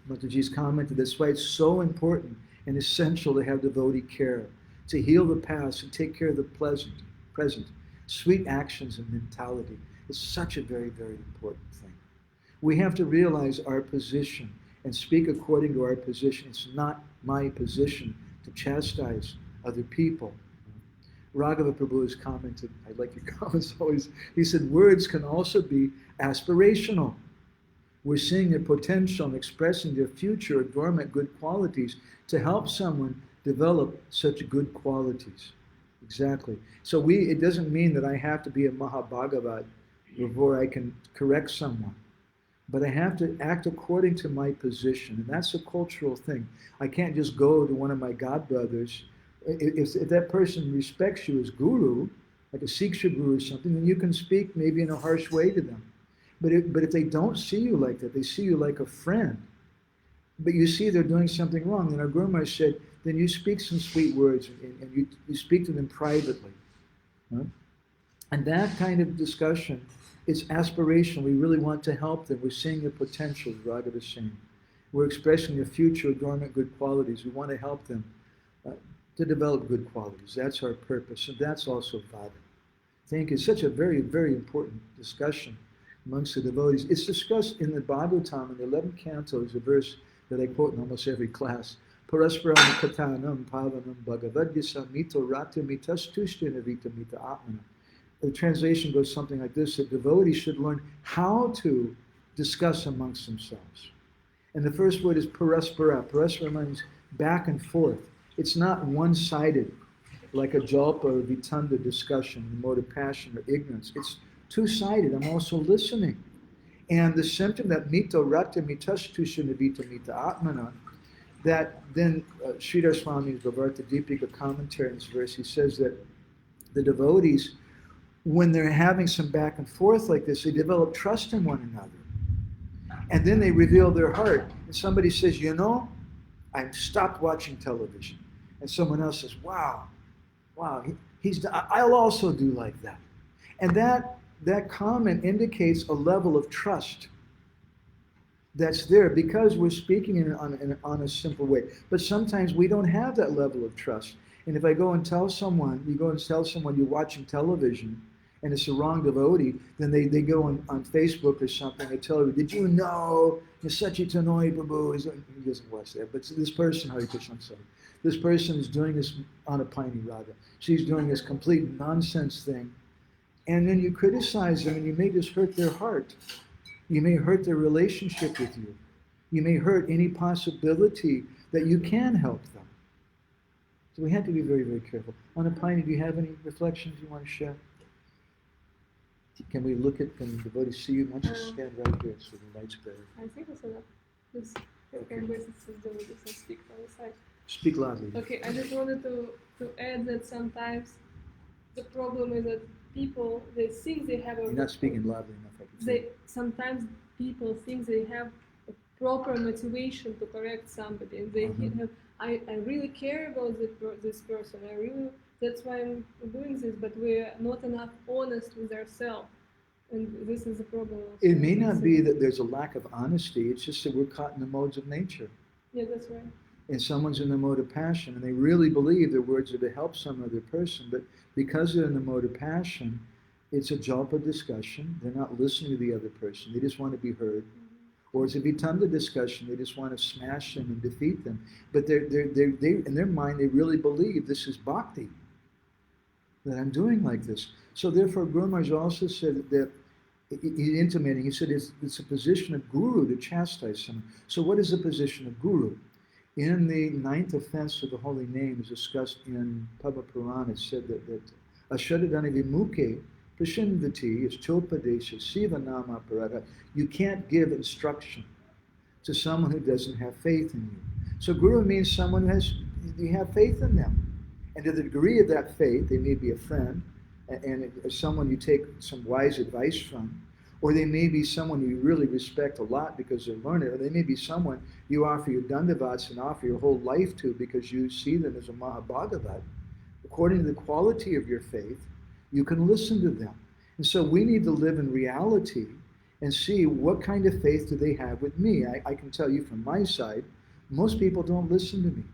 Mataji's commented, that's why it's so important and essential to have devotee care, to heal the past and take care of the present. Sweet actions and mentality is such a very, very important thing. We have to realize our position and speak according to our position. It's not my position to chastise other people. Raghava Prabhu has commented, I like your comments always, he said, words can also be aspirational. We're seeing their potential and expressing their future or dormant good qualities to help someone develop such good qualities. Exactly. So it doesn't mean that I have to be a Mahabhagavat before I can correct someone. But I have to act according to my position. And that's a cultural thing. I can't just go to one of my godbrothers. If that person respects you as guru, like a Siksha guru or something, then you can speak maybe in a harsh way to them. But if they don't see you like that, they see you like a friend, but you see they're doing something wrong, then our Guru Maharaj said, then you speak some sweet words and you speak to them privately. Huh? And that kind of discussion, it's aspirational. We really want to help them. We're seeing their potential, as Raghava is saying. We're expressing their future dormant good qualities. We want to help them to develop good qualities. That's our purpose, and that's also Vada. Thank you. It's such a very, very important discussion amongst the devotees. It's discussed in the Bhagavatam, in the 11th canto. There's a verse that I quote in almost every class. Parasparam katanam pavanam bhagavadya mito rata mitastushtina vita mita atmana. The translation goes something like this, that devotees should learn how to discuss amongst themselves. And the first word is paraspara. Paraspara means back and forth. It's not one-sided, like a jalpa or vitanda discussion, mode of passion or ignorance. It's two-sided. I'm also listening. And the symptom that mito rata mitastushina vita mita atmana, that then Sridhar Swami's Bhavarta Deepika commentary in this verse, he says that the devotees, when they're having some back and forth like this, they develop trust in one another. And then they reveal their heart. And somebody says, you know, I've stopped watching television. And someone else says, wow, I'll also do like that. And that comment indicates a level of trust that's there because we're speaking on a simple way. But sometimes we don't have that level of trust. And if I go and tell someone, you're watching television, and it's the wrong devotee, then they go on Facebook or something, they tell her, did you know, Sachi Tanoi Prabhu, he doesn't watch that, but this person, Hare Krishna, I'm sorry, this person is doing this Anapani Radha. She's doing this complete nonsense thing. And then you criticize them and you may just hurt their heart. You may hurt their relationship with you. You may hurt any possibility that you can help them. So we have to be very, very careful. Anapani, do you have any reflections you want to share? Can we look at, can the devotee see you? Why don't you stand right here so the light's better? I think it's enough. Just speak from the side. Speak loudly. Okay, I just wanted to add that sometimes the problem is that people, they think they have a... You're not speaking loudly enough, I can say. Sometimes people think they have a proper motivation to correct somebody, and they have, I really care about this person, that's why I'm doing this, but we're not enough honest with ourselves, and this is the problem. It may not be that there's a lack of honesty, it's just that we're caught in the modes of nature. Yeah, that's right. And someone's in the mode of passion, and they really believe their words are to help some other person, but because they're in the mode of passion, it's a jalpa discussion. They're not listening to the other person. They just want to be heard. Or it's a vitanda discussion. They just want to smash them and defeat them. But they in their mind, they really believe this is bhakti, that I'm doing like this. So therefore, Guru Maharaj also said that, he said it's a position of guru to chastise someone. So what is the position of guru? In the 9th offense of the holy name is discussed in Padma Purana. It said that Ashadadani Vimuke Prashindvati is Chopadesha Siva Nama Parada. You can't give instruction to someone who doesn't have faith in you. So Guru means someone who you have faith in them. And to the degree of that faith, they may be a friend, and someone you take some wise advice from, or they may be someone you really respect a lot because they're learned, or they may be someone you offer your dandavats and offer your whole life to because you see them as a Mahabhagavat. According to the quality of your faith, you can listen to them. And so we need to live in reality and see what kind of faith do they have with me. I can tell you from my side, most people don't listen to me.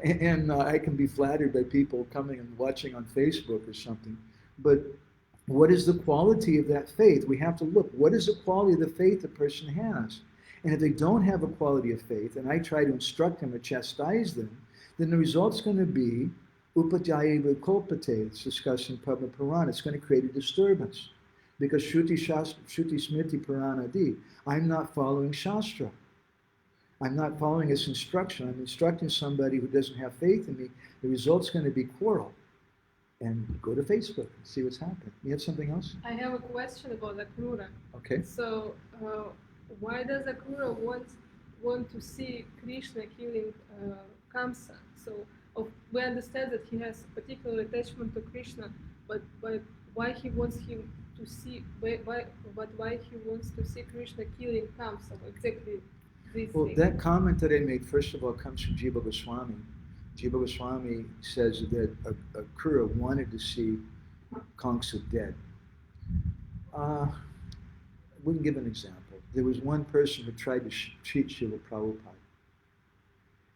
and I can be flattered by people coming and watching on Facebook or something. But what is the quality of that faith? We have to look. What is the quality of the faith the person has? And if they don't have a quality of faith, and I try to instruct them or chastise them, then the result's going to be upajaya vikolpate. It's discussed in Padma Purana. It's going to create a disturbance. Because Shruti Smriti Puranadi, I'm not following Shastra. I'm not following its instruction. I'm instructing somebody who doesn't have faith in me. The result's going to be quarrel. And go to Facebook and see what's happening. You have something else? I have a question about Akrura. Okay. So, why does Akrura want to see Krishna killing Kamsa? So, we understand that he has particular attachment to Krishna, but why he wants him to see? Why he wants to see Krishna killing Kamsa? Exactly this Well, thing. that comment that I made, first of all, comes from Jiva Goswami. Jiva Goswami says that Akrura wanted to see Kamsa dead. We can give an example. There was one person who tried to cheat Srila Prabhupada.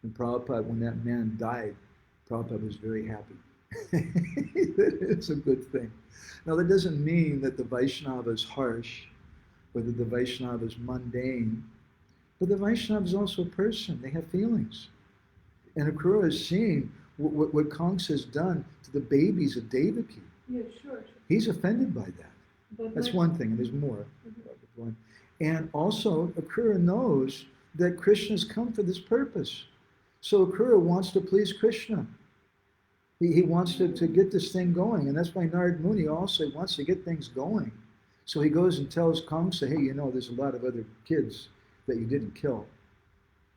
And Prabhupada, when that man died, Prabhupada was very happy. It's a good thing. Now, that doesn't mean that the Vaishnava is harsh or that the Vaishnava is mundane, but the Vaishnava is also a person. They have feelings. And Akrura is seeing what Kamsa has done to the babies of Devaki. Yeah, sure. He's offended by that. But That's one thing, and there's more. And also, Akrura knows that Krishna's come for this purpose. So Akrura wants to please Krishna. He wants to get this thing going, and that's why Narad Muni also wants to get things going. So he goes and tells Kamsa, hey, there's a lot of other kids that you didn't kill.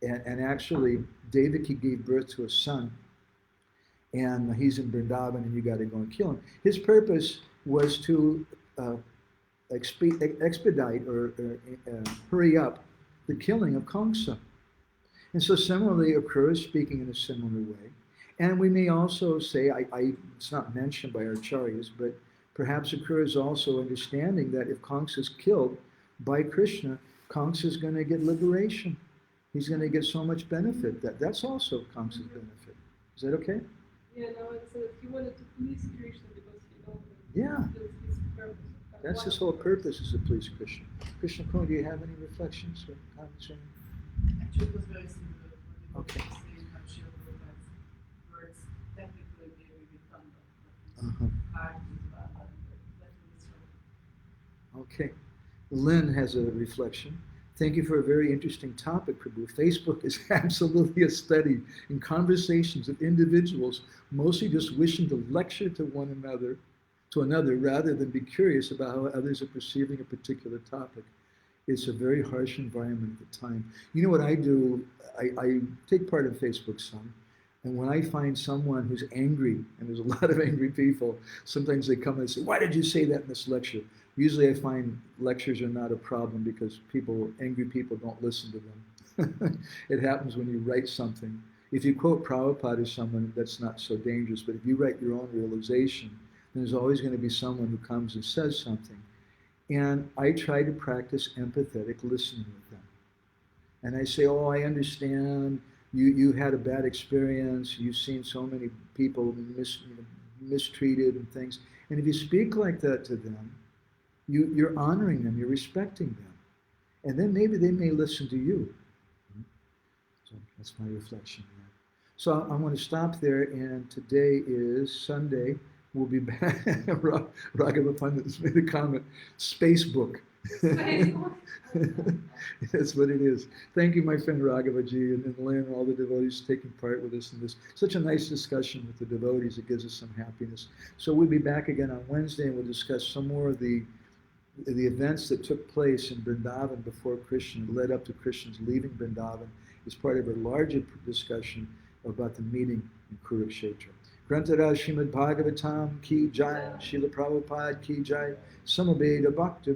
And actually, Devaki gave birth to a son, and he's in Vrindavan, and you got to go and kill him. His purpose was to expedite or hurry up the killing of Kamsa. And so similarly, Akrura is speaking in a similar way. And we may also say, it's not mentioned by our acharyas, but perhaps Akrura is also understanding that if Kamsa is killed by Krishna, Kamsa is going to get liberation. He's going to get so much benefit. That's also Kamsa's benefit. Is that okay? yeah, no, it's he wanted to please Krishna because he knows that Yeah, That's his purpose. that's his whole purpose, is to please Krishna. Krishna Kun, do you have any reflections or comments? Actually, it was very similar. Okay. Saying how Shiva Prabhupada's words technically they will become Uh-huh. hard to that was so. Okay. Lynn has a reflection. Thank you for a very interesting topic, Prabhu. Facebook is absolutely a study in conversations of individuals mostly just wishing to lecture to one another, rather than be curious about how others are perceiving a particular topic. It's a very harsh environment at the time. You know what I do? I take part in Facebook some, and when I find someone who's angry, and there's a lot of angry people, sometimes they come and say, "Why did you say that in this lecture?" Usually I find lectures are not a problem because angry people don't listen to them. It happens when you write something. If you quote Prabhupada as someone, that's not so dangerous, but if you write your own realization, then there's always going to be someone who comes and says something. And I try to practice empathetic listening with them. And I say, "Oh, I understand. You had a bad experience. You've seen so many people mistreated and things." And if you speak like that to them, you're honoring them, you're respecting them. And then maybe they may listen to you. So that's my reflection there. So I'm going to stop there, and today is Sunday. We'll be back. Raghava Pandit has made a comment. Spacebook. That's what it is. Thank you, my friend Raghavaji and Lynn, all the devotees taking part with us in this. Such a nice discussion with the devotees. It gives us some happiness. So we'll be back again on Wednesday, and we'll discuss some more of the events that took place in Vrindavan before Krishna, led up to Krishna's leaving Vrindavan, is part of a larger discussion about the meeting in Kurukshetra. Grantara Srimad Bhagavatam ki jai, Srila Prabhupada ki jai, Samaveda Bhakti